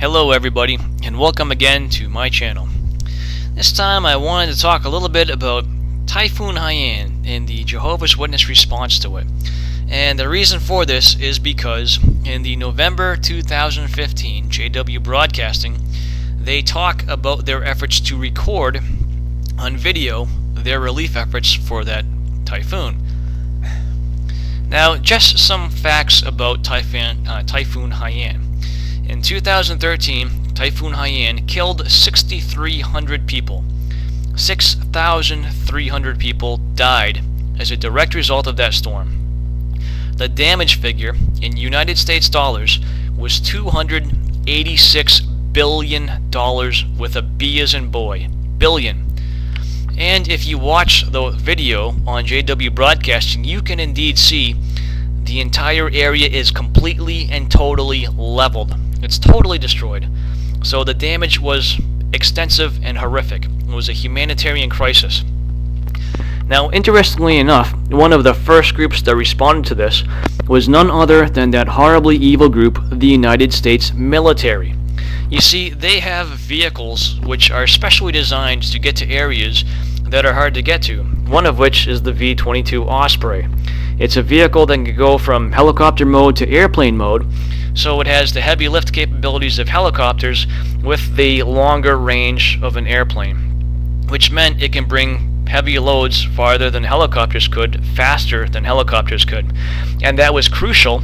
Hello everybody, and welcome again to my channel. This time I wanted to talk a little bit about Typhoon Haiyan and the Jehovah's Witness response to it. And the reason for this is because in the November 2015 JW Broadcasting, they talk about their efforts to record on video their relief efforts for that typhoon. Now, just some facts about Typhoon Haiyan. In 2013, Typhoon Haiyan killed 6,300 people. 6,300 people died as a direct result of that storm. The damage figure in United States dollars was $286 billion with a B as in boy. Billion. And if you watch the video on JW Broadcasting, you can indeed see the entire area is completely and totally leveled. It's totally destroyed. So the damage was extensive and horrific. It was a humanitarian crisis. Now, interestingly enough, one of the first groups that responded to this was none other than that horribly evil group, the United States military. You see, they have vehicles which are specially designed to get to areas that are hard to get to, one of which is the V-22 Osprey. It's a vehicle that can go from helicopter mode to airplane mode, so it has the heavy lift capabilities of helicopters with the longer range of an airplane, which meant it can bring heavy loads farther than helicopters could, faster than helicopters could. And that was crucial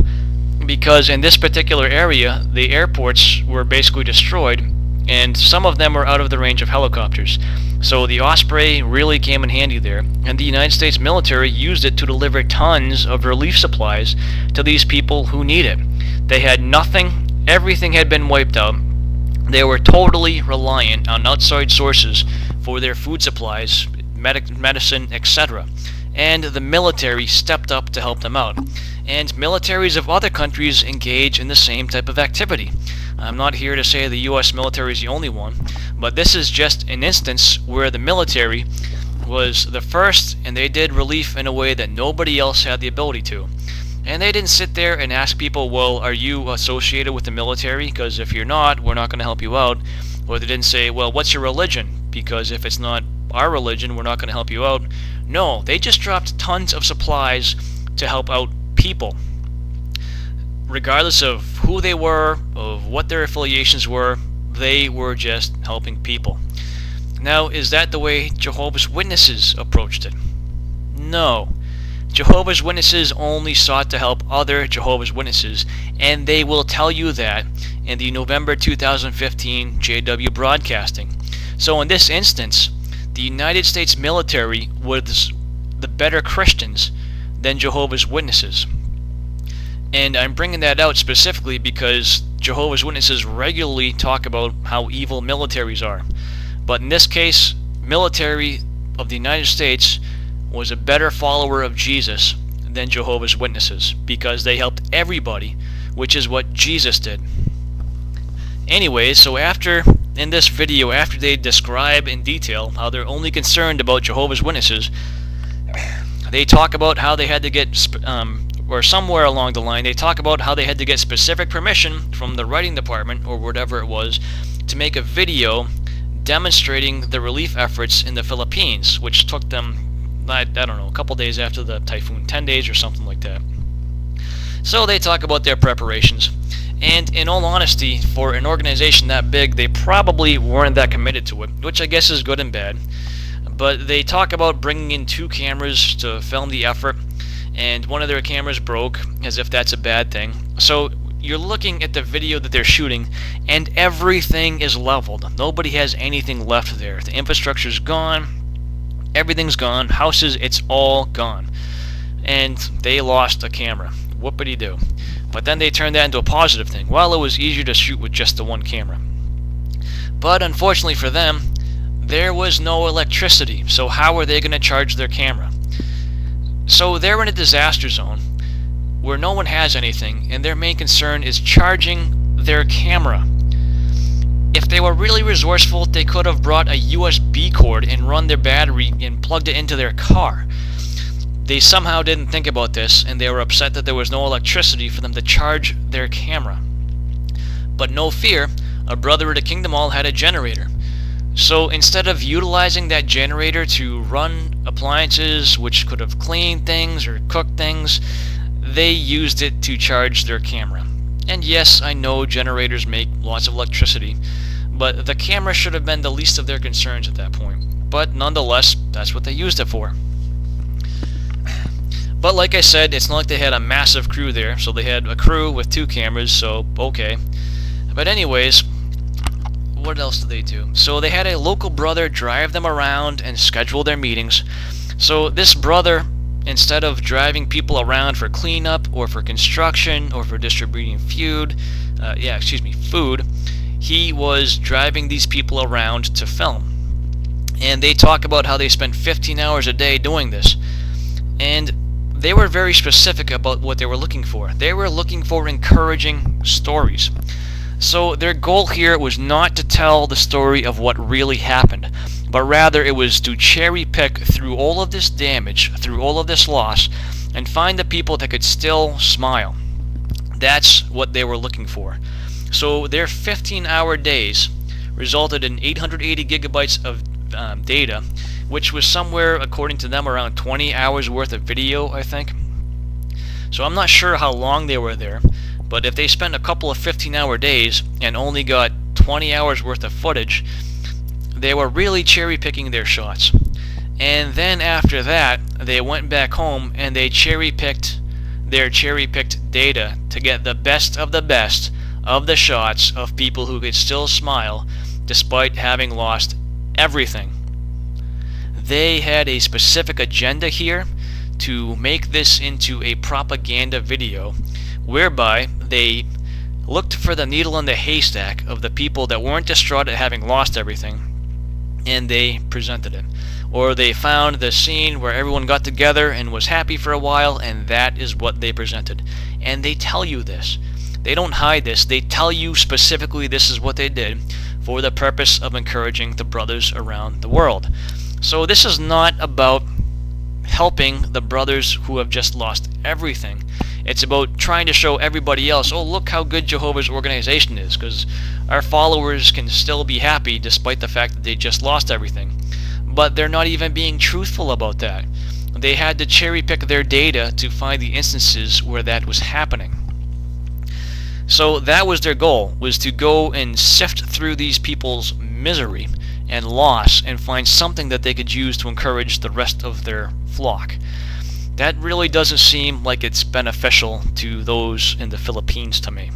because in this particular area, the airports were basically destroyed, and some of them were out of the range of helicopters. So the Osprey really came in handy there, and the United States military used it to deliver tons of relief supplies to these people who need it. They had nothing, everything had been wiped out. They were totally reliant on outside sources for their food supplies, medicine, etc. And the military stepped up to help them out. And militaries of other countries engage in the same type of activity. I'm not here to say the U.S. military is the only one, but this is just an instance where the military was the first, and they did relief in a way that nobody else had the ability to. And they didn't sit there and ask people, well, are you associated with the military? Because if you're not, we're not going to help you out. Or they didn't say, well, what's your religion? Because if it's not our religion, we're not going to help you out. No, they just dropped tons of supplies to help out people. Regardless of who they were, of what their affiliations were, they were just helping people. Now, is that the way Jehovah's Witnesses approached it? No. Jehovah's Witnesses only sought to help other Jehovah's Witnesses, and they will tell you that in the November 2015 JW Broadcasting. So in this instance, the United States military was the better Christians than Jehovah's Witnesses. And I'm bringing that out specifically because Jehovah's Witnesses regularly talk about how evil militaries are. But in this case, military of the United States was a better follower of Jesus than Jehovah's Witnesses because they helped everybody, which is what Jesus did. Anyways, so in this video, after they describe in detail how they're only concerned about Jehovah's Witnesses, they talk about how they had to get, or somewhere along the line, they talk about how they had to get specific permission from the writing department, or whatever it was, to make a video demonstrating the relief efforts in the Philippines, which took them, I don't know, a couple days after the typhoon, 10 days or something like that. So they talk about their preparations. And in all honesty, for an organization that big, they probably weren't that committed to it, which I guess is good and bad. But they talk about bringing in 2 cameras to film the effort, and one of their cameras broke, as if that's a bad thing. So you're looking at the video that they're shooting, and everything is leveled. Nobody has anything left there. The infrastructure's gone. Everything's gone. Houses, it's all gone. And they lost a camera. Whoopity-doo. But then they turned that into a positive thing. Well, it was easier to shoot with just the one camera. But unfortunately for them, there was no electricity. So how are they going to charge their camera? So they're in a disaster zone where no one has anything, and their main concern is charging their camera. If they were really resourceful, they could have brought a USB cord and run their battery and plugged it into their car. They somehow didn't think about this, and they were upset that there was no electricity for them to charge their camera. But no fear, a brother at a Kingdom Hall had a generator. So instead of utilizing that generator to run appliances which could have cleaned things or cooked things, they used it to charge their camera. And yes, I know generators make lots of electricity, but the camera should have been the least of their concerns at that point. But nonetheless, that's what they used it for. But like I said, it's not like they had a massive crew there, so they had a crew with 2 cameras, so okay. But anyways, what else did they do? So they had a local brother drive them around and schedule their meetings. So this brother, instead of driving people around for cleanup or for construction or for distributing food, he was driving these people around to film. And they talk about how they spend 15 hours a day doing this. And they were very specific about what they were looking for. They were looking for encouraging stories. So their goal here was not to tell the story of what really happened, but rather it was to cherry pick through all of this damage, through all of this loss, and find the people that could still smile. That's what they were looking for. So their 15-hour days resulted in 880 gigabytes of data, which was somewhere, according to them, around 20 hours worth of video, I think. So I'm not sure how long they were there, but if they spent a couple of 15-hour days and only got 20 hours worth of footage, they were really cherry-picking their shots. And then after that, they went back home and they cherry-picked their cherry-picked data to get the best of the shots of people who could still smile despite having lost everything. They had a specific agenda here to make this into a propaganda video, whereby they looked for the needle in the haystack of the people that weren't distraught at having lost everything, and they presented it. Or they found the scene where everyone got together and was happy for a while, and that is what they presented. And they tell you this. They don't hide this. They tell you specifically this is what they did for the purpose of encouraging the brothers around the world. So this is not about helping the brothers who have just lost everything. It's about trying to show everybody else, oh, look how good Jehovah's organization is, because our followers can still be happy despite the fact that they just lost everything. But they're not even being truthful about that. They had to cherry pick their data to find the instances where that was happening. So that was their goal, was to go and sift through these people's misery and loss and find something that they could use to encourage the rest of their flock. That really doesn't seem like it's beneficial to those in the Philippines to me.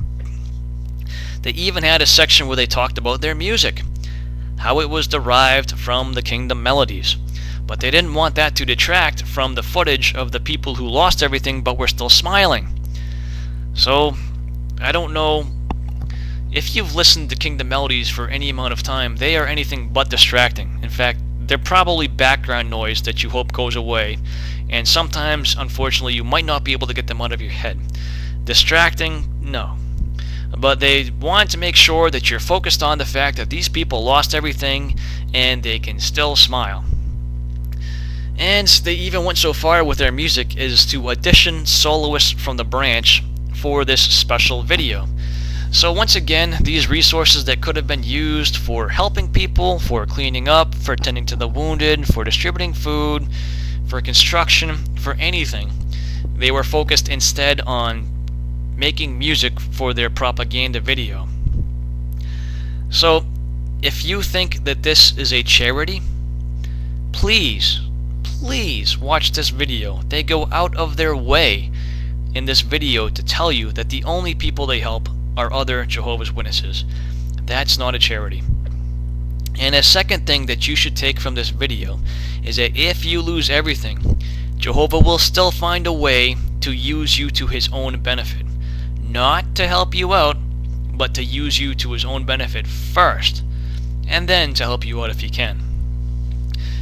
They even had a section where they talked about their music, how it was derived from the kingdom melodies. But they didn't want that to detract from the footage of the people who lost everything but were still smiling. So, I don't know. If you've listened to Kingdom Melodies for any amount of time, they are anything but distracting. In fact, they're probably background noise that you hope goes away, and sometimes, unfortunately, you might not be able to get them out of your head. Distracting? No. But they want to make sure that you're focused on the fact that these people lost everything and they can still smile. And they even went so far with their music as to audition soloists from the branch for this special video. So once again, these resources that could have been used for helping people, for cleaning up, for tending to the wounded, for distributing food, for construction, for anything, they were focused instead on making music for their propaganda video. So if you think that this is a charity, please watch this video. They go out of their way in this video to tell you that the only people they help are other Jehovah's Witnesses. That's not a charity. And a second thing that you should take from this video is that if you lose everything, Jehovah will still find a way to use you to his own benefit. Not to help you out, but to use you to his own benefit first, and then to help you out if he can.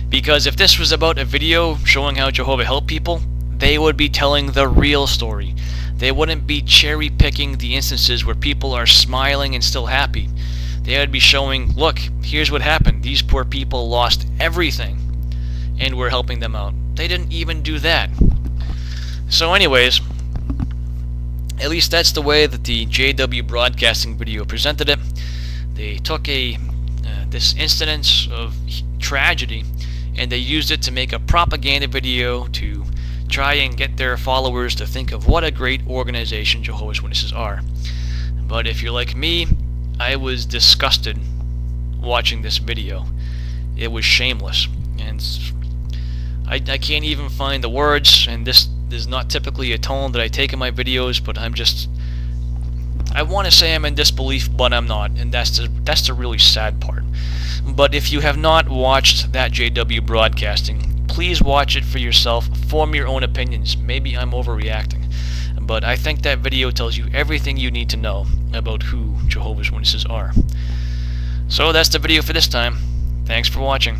Because if this was about a video showing how Jehovah helped people, they would be telling the real story. They wouldn't be cherry-picking the instances where people are smiling and still happy. They would be showing, look, here's what happened. These poor people lost everything, and we're helping them out. They didn't even do that. So anyways, at least that's the way that the JW Broadcasting video presented it. They took this incident of tragedy and they used it to make a propaganda video to try and get their followers to think of what a great organization Jehovah's Witnesses are. But if you're like me, I was disgusted watching this video. It was shameless, and I can't even find the words, and this is not typically a tone that I take in my videos, but I want to say I'm in disbelief, but I'm not, and that's the really sad part. But if you have not watched that JW broadcasting, please watch it for yourself, form your own opinions. Maybe I'm overreacting, but I think that video tells you everything you need to know about who Jehovah's Witnesses are. So that's the video for this time. Thanks for watching.